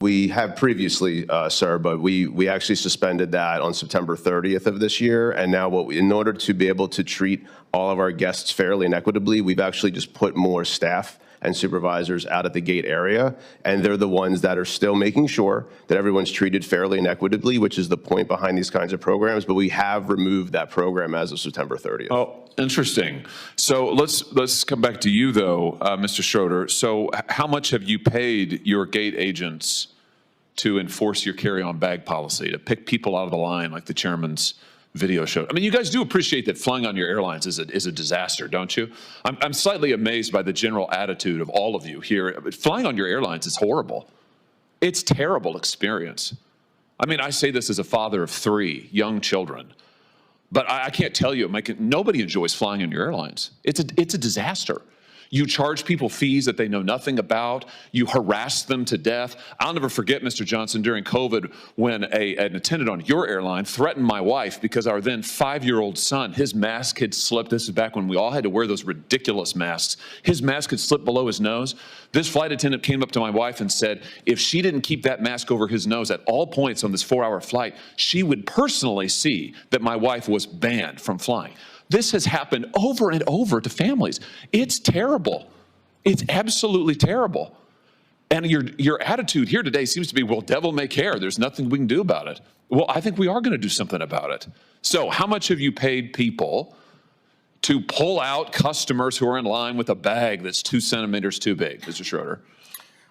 We have previously, sir, but we actually suspended that on September 30th of this year. And now in order to be able to treat all of our guests fairly and equitably, we've actually just put more staff and supervisors out at the gate area. And they're the ones that are still making sure that everyone's treated fairly and equitably, which is the point behind these kinds of programs. But we have removed that program as of September 30th. Oh, interesting. So let's come back to you, though, Mr. Schroeder. So how much have you paid your gate agents to enforce your carry-on bag policy, to pick people out of the line like the chairman's video showed? I mean, you guys do appreciate that flying on your airlines is a disaster, don't you? I'm slightly amazed by the general attitude of all of you here. But flying on your airlines is horrible. It's a terrible experience. I mean, I say this as a father of 3 young children, but I can't tell you, nobody enjoys flying on your airlines. It's a disaster. You charge people fees that they know nothing about. You harass them to death. I'll never forget, Mr. Johnson, during COVID, when an attendant on your airline threatened my wife because our then 5-year-old son, his mask had slipped. This is back when we all had to wear those ridiculous masks. His mask had slipped below his nose. This flight attendant came up to my wife and said, if she didn't keep that mask over his nose at all points on this 4-hour flight, she would personally see that my wife was banned from flying. This has happened over and over to families. It's terrible. It's absolutely terrible. And your attitude here today seems to be, well, devil may care. There's nothing we can do about it. Well, I think we are going to do something about it. So how much have you paid people to pull out customers who are in line with a bag that's 2 centimeters too big, Mr. Schroeder?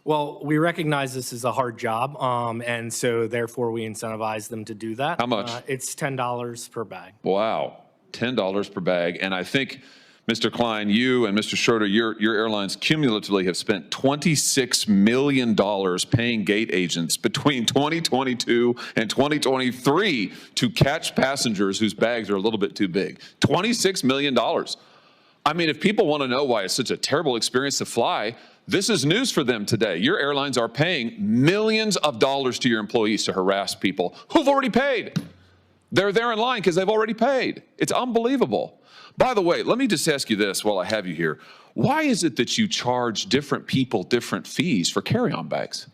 Well, we recognize this is a hard job, and so therefore we incentivize them to do that. How much? It's $10 per bag. Wow. $10 per bag. And I think, Mr. Klein, you and Mr. Schroeder, your airlines cumulatively have spent $26 million paying gate agents between 2022 and 2023 to catch passengers whose bags are a little bit too big. $26 million. I mean, if people want to know why it's such a terrible experience to fly, this is news for them today. Your airlines are paying millions of dollars to your employees to harass people who've already paid. They're there in line because they've already paid. It's unbelievable. By the way, let me just ask you this while I have you here. Why is it that you charge different people different fees for carry-on bags?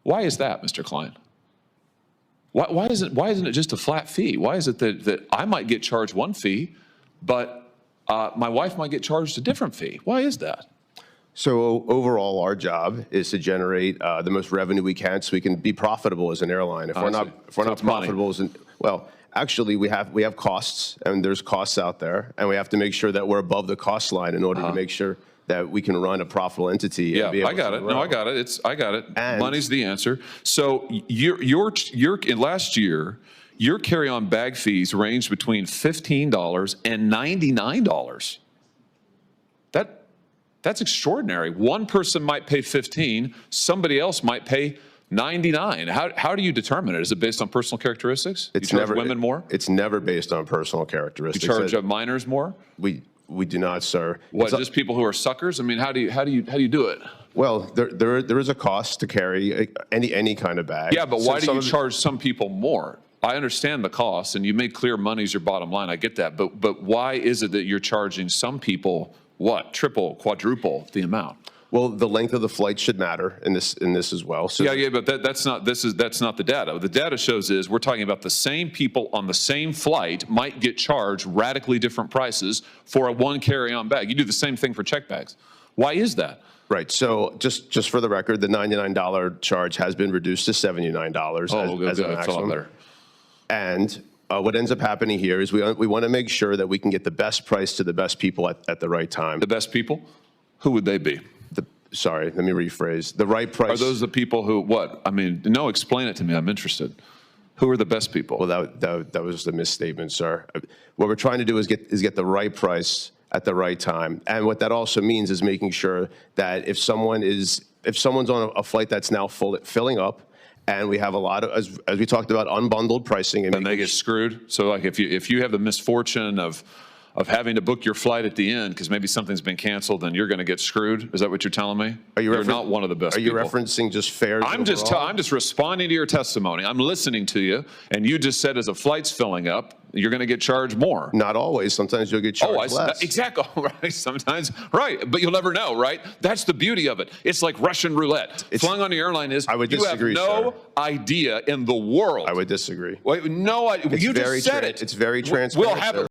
Why is that, Mr. Klein? Why isn't it just a flat fee? Why is it that I might get charged one fee, but my wife might get charged a different fee? Why is that? So overall, our job is to generate the most revenue we can so we can be profitable as an airline. If we're not profitable as well, actually we have costs, and there's costs out there, and we have to make sure that we're above the cost line in order to make sure that we can run a profitable entity. Yeah, I got it. No, I got it. I got it. And money's the answer. So last year, your carry-on bag fees ranged between $15 and $99. That's extraordinary. One person might pay 15, somebody else might pay 99. How do you determine it? Is it based on personal characteristics? It's you charge never women more? It's never based on personal characteristics. You charge minors more? We do not, sir. What, just people who are suckers? I mean, how do you do it? Well, there is a cost to carry any kind of bag. Yeah, but why do you charge some people more? I understand the cost, and you made clear money's your bottom line. I get that, but why is it that you're charging some people what, triple, quadruple the amount? Well, the length of the flight should matter in this as well. So yeah, but that's not the data. The data shows is we're talking about the same people on the same flight might get charged radically different prices for a one carry-on bag. You do the same thing for check bags. Why is that? Right. So just for the record, the $99 charge has been reduced to $79 as a maximum. And what ends up happening here is we want to make sure that we can get the best price to the best people at the right time. The best people? Who would they be? Sorry, let me rephrase. The right price. Are those the people who, what? I mean, no, explain it to me. I'm interested. Who are the best people? Well, that was a misstatement, sir. What we're trying to do is get the right price at the right time. And what that also means is making sure that if someone's on a flight that's now filling up, and we have a lot of, as we talked about, unbundled pricing, and they get screwed. So, like, if you have the misfortune of having to book your flight at the end because maybe something's been canceled and you're going to get screwed? Is that what you're telling me? You're not one of the best Are you people. referencing just fares I'm overall? just responding to your testimony. I'm listening to you, and you just said as a flight's filling up, you're going to get charged more. Not always. Sometimes you'll get charged less. Exactly. Right. Sometimes, right. But you'll never know, right? That's the beauty of it. It's like Russian roulette. Flying on the airline is, I would you have disagree, no sir. idea in the world. I would disagree. Wait, no, you just said it. It's very We'll transparent. have sir. it